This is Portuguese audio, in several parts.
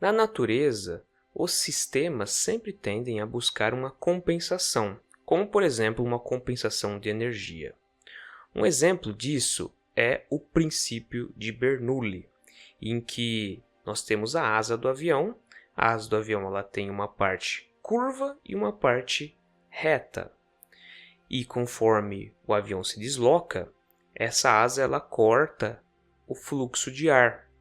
Na natureza, os sistemas sempre tendem a buscar uma compensação, como por exemplo uma compensação de energia. Um exemplo disso é o princípio de Bernoulli, em que nós temos a asa do avião. A asa do avião ela tem uma parte curva e uma parte reta. E conforme o avião se desloca, essa asa ela corta o fluxo de ar.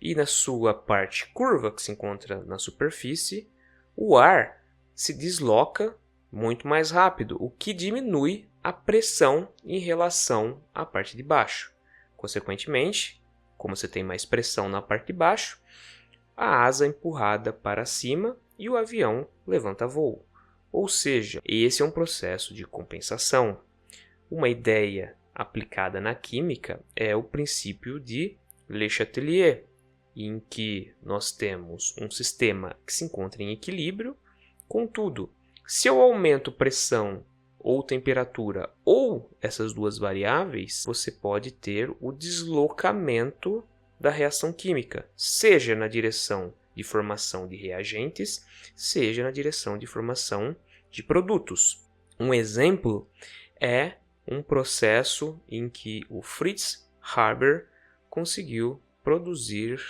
E na sua parte curva, que se encontra na superfície, o ar se desloca muito mais rápido, o que diminui a pressão em relação à parte de baixo. Consequentemente, como você tem mais pressão na parte de baixo, a asa é empurrada para cima e o avião levanta voo. Ou seja, esse é um processo de compensação. Uma ideia aplicada na química é o princípio de Le Chatelier, em que nós temos um sistema que se encontra em equilíbrio. Contudo, se eu aumento pressão ou temperatura ou essas duas variáveis, você pode ter o deslocamento da reação química, seja na direção de formação de reagentes, seja na direção de formação de produtos. Um exemplo é um processo em que o Fritz Haber conseguiu produzir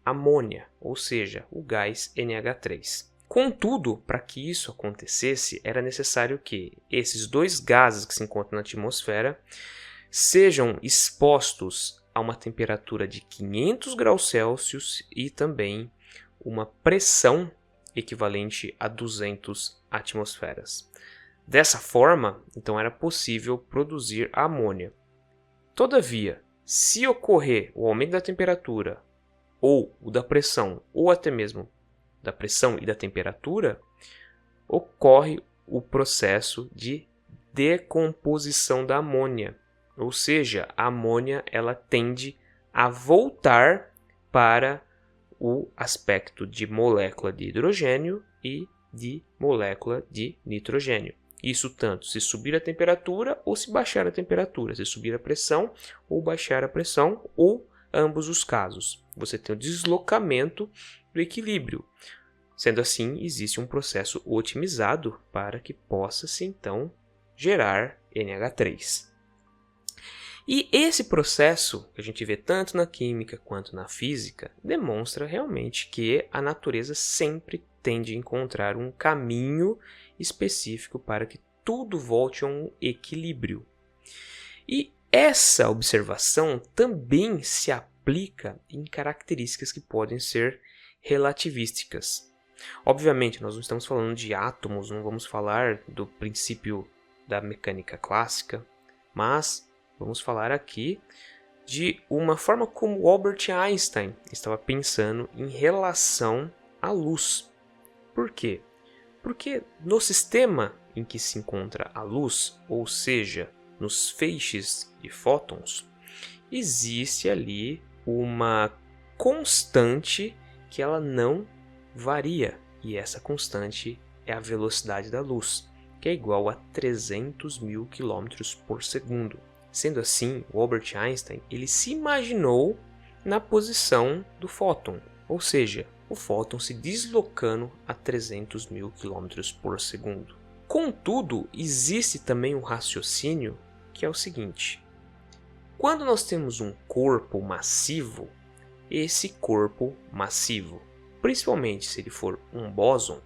amônia, ou seja, o gás NH3. Contudo, para que isso acontecesse, era necessário que esses dois gases que se encontram na atmosfera sejam expostos a uma temperatura de 500 graus Celsius e também uma pressão equivalente a 200 atmosferas. Dessa forma, então era possível produzir a amônia. Todavia, se ocorrer o aumento da temperatura ou o da pressão, ou até mesmo da pressão e da temperatura, ocorre o processo de decomposição da amônia. Ou seja, a amônia ela tende a voltar para o aspecto de molécula de hidrogênio e de molécula de nitrogênio. Isso tanto se subir a temperatura ou se baixar a temperatura, se subir a pressão ou baixar a pressão, ou ambos os casos. Você tem o deslocamento do equilíbrio. Sendo assim, existe um processo otimizado para que possa-se então gerar NH3. E esse processo, que a gente vê tanto na química quanto na física, demonstra realmente que a natureza sempre tende a encontrar um caminho específico para que tudo volte a um equilíbrio. E essa observação também se aplica em características que podem ser relativísticas. Obviamente, nós não estamos falando de átomos, não vamos falar do princípio da mecânica clássica, mas vamos falar aqui de uma forma como Albert Einstein estava pensando em relação à luz. Por quê? Porque no sistema em que se encontra a luz, ou seja, nos feixes de fótons, existe ali uma constante que ela não varia, e essa constante é a velocidade da luz, que é igual a 300 mil km por segundo. Sendo assim, o Albert Einstein ele se imaginou na posição do fóton, ou seja, o fóton se deslocando a 300 mil km por segundo. Contudo, existe também um raciocínio que é o seguinte: quando nós temos um corpo massivo, esse corpo massivo, principalmente se ele for um bóson,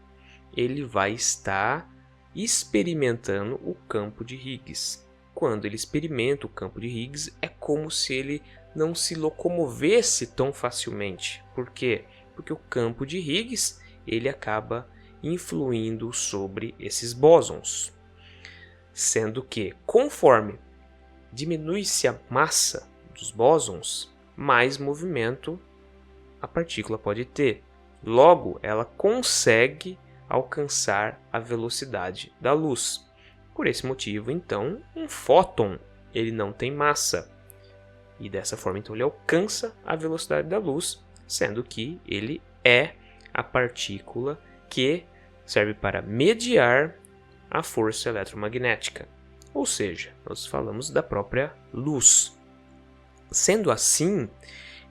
ele vai estar experimentando o campo de Higgs. Quando ele experimenta o campo de Higgs, é como se ele não se locomovesse tão facilmente. Por quê? Porque o campo de Higgs ele acaba influindo sobre esses bósons. Sendo que, conforme diminui-se a massa dos bósons, mais movimento a partícula pode ter. Logo, ela consegue alcançar a velocidade da luz. Por esse motivo, então, um fóton ele não tem massa. E dessa forma, então, ele alcança a velocidade da luz, sendo que ele é a partícula que serve para mediar a força eletromagnética. Ou seja, nós falamos da própria luz. Sendo assim,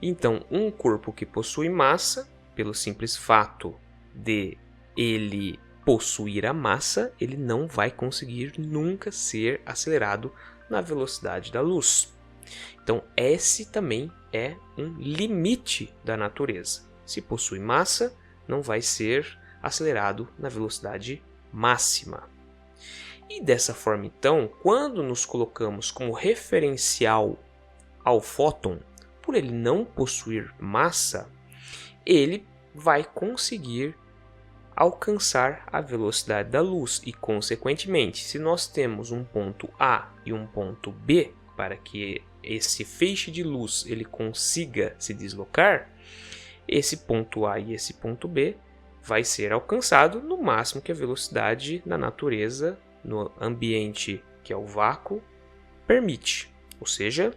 então, um corpo que possui massa pelo simples fato de ele possuir a massa, ele não vai conseguir nunca ser acelerado na velocidade da luz. Então, esse também é um limite da natureza. Se possui massa, não vai ser acelerado na velocidade máxima. E dessa forma, então, quando nos colocamos como referencial ao fóton, por ele não possuir massa, ele vai conseguir alcançar a velocidade da luz e, consequentemente, se nós temos um ponto A e um ponto B, para que esse feixe de luz ele consiga se deslocar, esse ponto A e esse ponto B vai ser alcançado no máximo que a velocidade da natureza, no ambiente que é o vácuo, permite. Ou seja,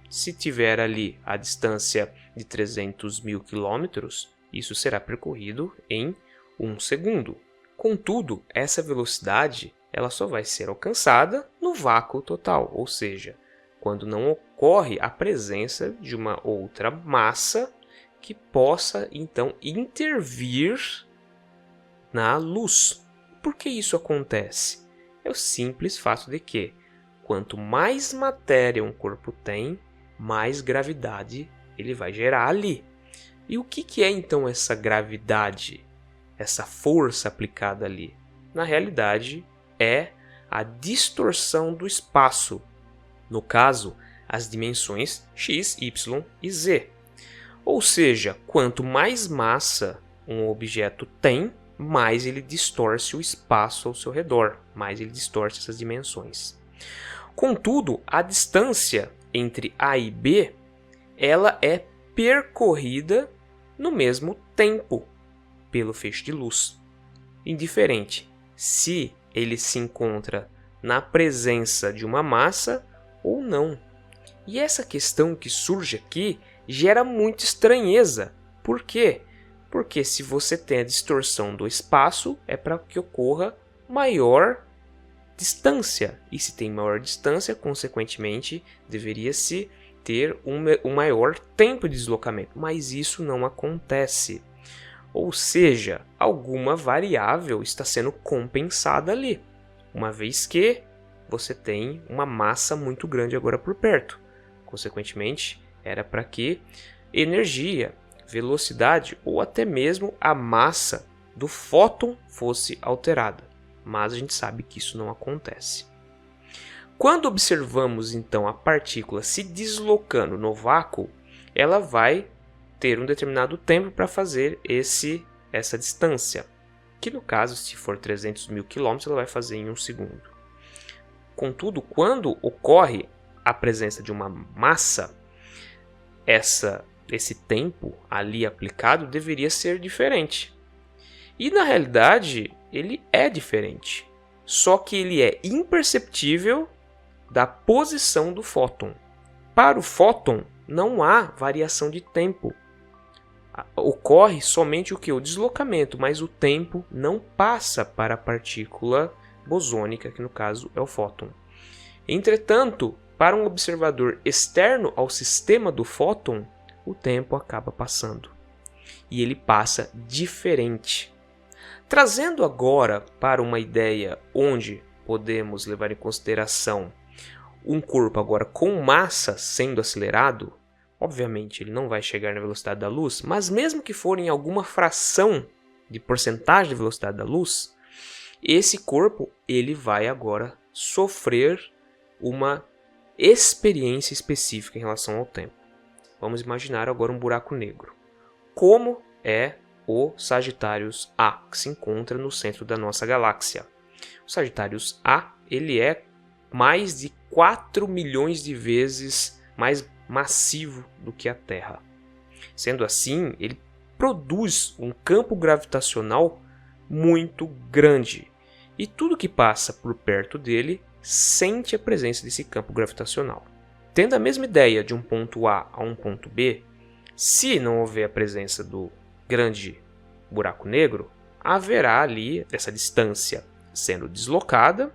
se tiver ali a distância de 300 mil quilômetros, isso será percorrido em 1 segundo. Contudo, essa velocidade ela só vai ser alcançada no vácuo total, ou seja, quando não ocorre a presença de uma outra massa que possa então intervir na luz. Por que isso acontece? É o simples fato de que quanto mais matéria um corpo tem, mais gravidade ele vai gerar ali. E o que é então essa gravidade? Essa força aplicada ali? Na realidade, é a distorção do espaço. No caso, as dimensões x, y e z. Ou seja, quanto mais massa um objeto tem, mais ele distorce o espaço ao seu redor, mais ele distorce essas dimensões. Contudo, a distância entre A e B, ela é percorrida no mesmo tempo pelo feixe de luz. Indiferente se ele se encontra na presença de uma massa ou não. E essa questão que surge aqui gera muita estranheza. Por quê? Porque se você tem a distorção do espaço, é para que ocorra maior distância. E se tem maior distância, consequentemente, deveria-se ter um maior tempo de deslocamento. Mas isso não acontece. Ou seja, alguma variável está sendo compensada ali, uma vez que você tem uma massa muito grande agora por perto. Consequentemente, era para que energia, velocidade ou até mesmo a massa do fóton fosse alterada. Mas a gente sabe que isso não acontece. Quando observamos então a partícula se deslocando no vácuo, ela vai ter um determinado tempo para fazer essa distância, que no caso, se for 300 mil quilômetros, ela vai fazer em 1 segundo. Contudo, quando ocorre a presença de uma massa, esse tempo ali aplicado deveria ser diferente. E na realidade, ele é diferente, só que ele é imperceptível da posição do fóton. Para o fóton, não há variação de tempo. Ocorre somente o que? O deslocamento, mas o tempo não passa para a partícula bosônica, que no caso é o fóton. Entretanto, para um observador externo ao sistema do fóton, o tempo acaba passando. E ele passa diferente. Trazendo agora para uma ideia onde podemos levar em consideração um corpo agora com massa sendo acelerado, obviamente ele não vai chegar na velocidade da luz, mas mesmo que for em alguma fração de porcentagem de velocidade da luz, esse corpo ele vai agora sofrer uma experiência específica em relação ao tempo. Vamos imaginar agora um buraco negro. Como é o Sagitários A, que se encontra no centro da nossa galáxia? O Sagitários A ele é mais de 4 milhões de vezes mais massivo do que a Terra. Sendo assim, ele produz um campo gravitacional muito grande. E tudo que passa por perto dele sente a presença desse campo gravitacional. Tendo a mesma ideia de um ponto A a um ponto B, se não houver a presença do grande buraco negro, haverá ali essa distância sendo deslocada,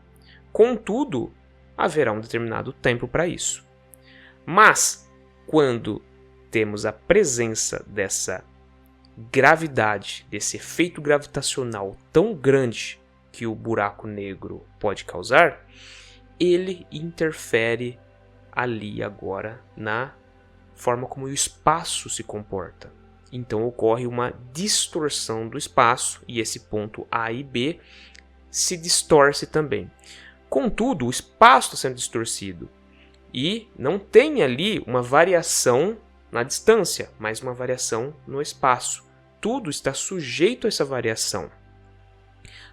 contudo, haverá um determinado tempo para isso. Mas, quando temos a presença dessa gravidade, desse efeito gravitacional tão grande que o buraco negro pode causar, ele interfere ali agora na forma como o espaço se comporta. Então ocorre uma distorção do espaço e esse ponto A e B se distorce também. Contudo, o espaço está sendo distorcido e não tem ali uma variação na distância, mas uma variação no espaço. Tudo está sujeito a essa variação.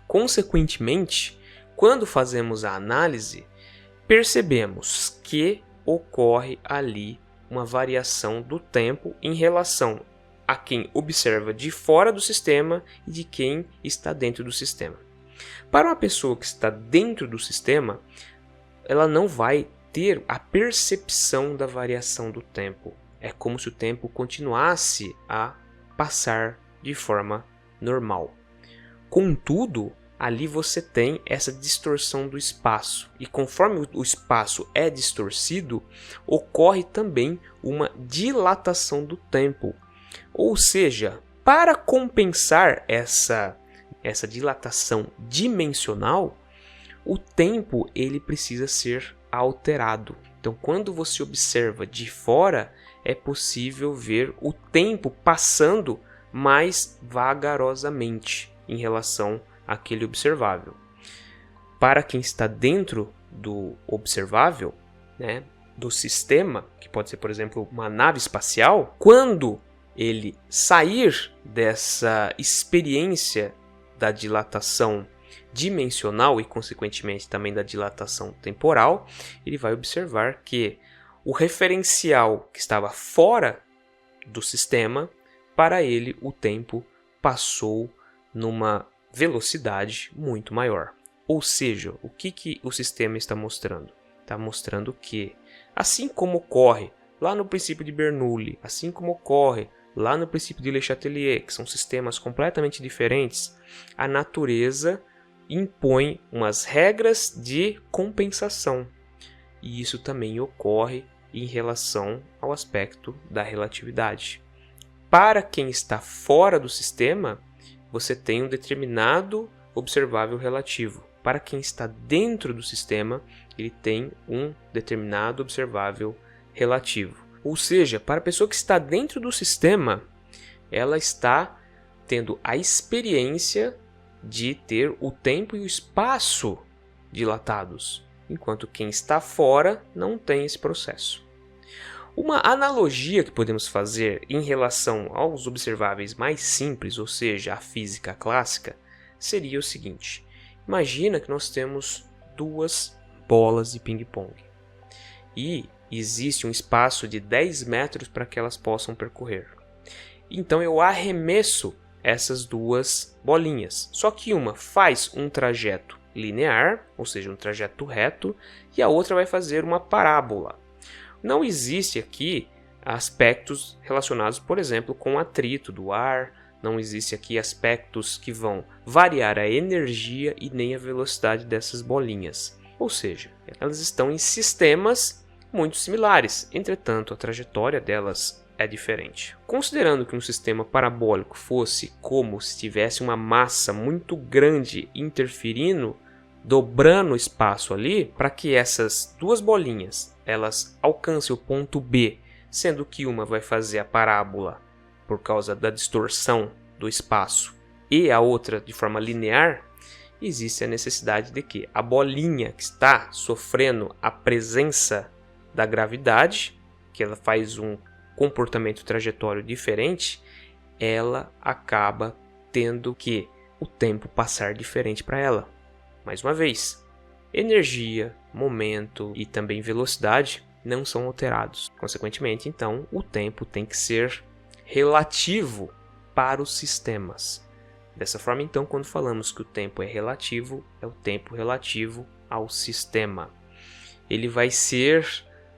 Consequentemente, quando fazemos a análise, percebemos que ocorre ali uma variação do tempo em relação a quem observa de fora do sistema e de quem está dentro do sistema. Para uma pessoa que está dentro do sistema, ela não vai ter a percepção da variação do tempo. É como se o tempo continuasse a passar de forma normal. Contudo, ali você tem essa distorção do espaço. E conforme o espaço é distorcido, ocorre também uma dilatação do tempo. Ou seja, para compensar essa dilatação dimensional, o tempo ele precisa ser alterado. Então, quando você observa de fora, é possível ver o tempo passando mais vagarosamente em relação àquele observável. Para quem está dentro do observável, né, do sistema, que pode ser, por exemplo, uma nave espacial, quando ele sair dessa experiência da dilatação dimensional e, consequentemente, também da dilatação temporal, ele vai observar que o referencial que estava fora do sistema, para ele o tempo passou numa velocidade muito maior. Ou seja, o que o sistema está mostrando? Está mostrando que, assim como ocorre lá no princípio de Bernoulli, assim como ocorre lá no princípio de Le Chatelier, que são sistemas completamente diferentes, a natureza impõe umas regras de compensação. E isso também ocorre em relação ao aspecto da relatividade. Para quem está fora do sistema, você tem um determinado observável relativo. Para quem está dentro do sistema, ele tem um determinado observável relativo. Ou seja, para a pessoa que está dentro do sistema, ela está tendo a experiência de ter o tempo e o espaço dilatados, enquanto quem está fora não tem esse processo. Uma analogia que podemos fazer em relação aos observáveis mais simples, ou seja, a física clássica, seria o seguinte: imagina que nós temos duas bolas de ping-pong e existe um espaço de 10 metros para que elas possam percorrer. Então eu arremesso essas duas bolinhas, só que uma faz um trajeto linear, ou seja, um trajeto reto, e a outra vai fazer uma parábola. Não existe aqui aspectos relacionados, por exemplo, com o atrito do ar, não existe aqui aspectos que vão variar a energia e nem a velocidade dessas bolinhas. Ou seja, elas estão em sistemas muito similares, entretanto a trajetória delas é diferente. Considerando que um sistema parabólico fosse como se tivesse uma massa muito grande interferindo, dobrando o espaço ali, para que essas duas bolinhas elas alcancem o ponto B, sendo que uma vai fazer a parábola por causa da distorção do espaço e a outra de forma linear, existe a necessidade de que a bolinha que está sofrendo a presença da gravidade, que ela faz um comportamento trajetório diferente, ela acaba tendo que o tempo passar diferente para ela. Mais uma vez, energia, momento e também velocidade não são alterados. Consequentemente, então, o tempo tem que ser relativo para os sistemas. Dessa forma, então, quando falamos que o tempo é relativo, é o tempo relativo ao sistema. Ele vai ser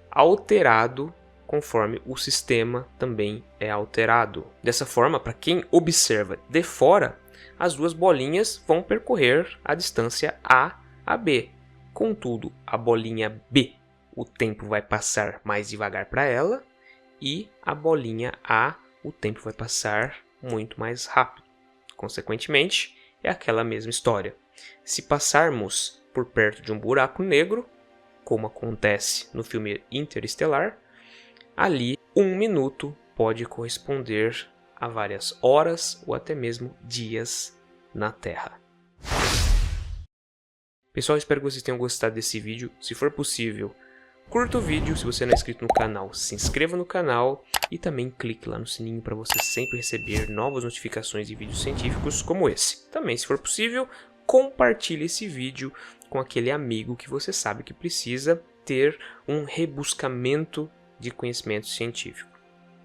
alterado conforme o sistema também é alterado. Dessa forma, para quem observa de fora, as duas bolinhas vão percorrer a distância A a B. Contudo, a bolinha B, o tempo vai passar mais devagar para ela, e a bolinha A, o tempo vai passar muito mais rápido. Consequentemente, é aquela mesma história. Se passarmos por perto de um buraco negro, como acontece no filme Interestelar, ali 1 minuto pode corresponder a várias horas ou até mesmo dias na Terra. Pessoal, espero que vocês tenham gostado desse vídeo. Se for possível, curta o vídeo. Se você não é inscrito no canal, se inscreva no canal e também clique lá no sininho para você sempre receber novas notificações de vídeos científicos como esse. Também, se for possível, compartilhe esse vídeo com aquele amigo que você sabe que precisa ter um rebuscamento de conhecimento científico.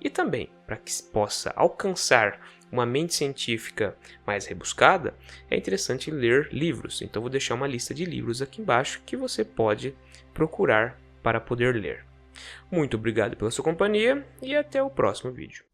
E também, para que possa alcançar uma mente científica mais rebuscada, é interessante ler livros. Então vou deixar uma lista de livros aqui embaixo que você pode procurar para poder ler. Muito obrigado pela sua companhia e até o próximo vídeo.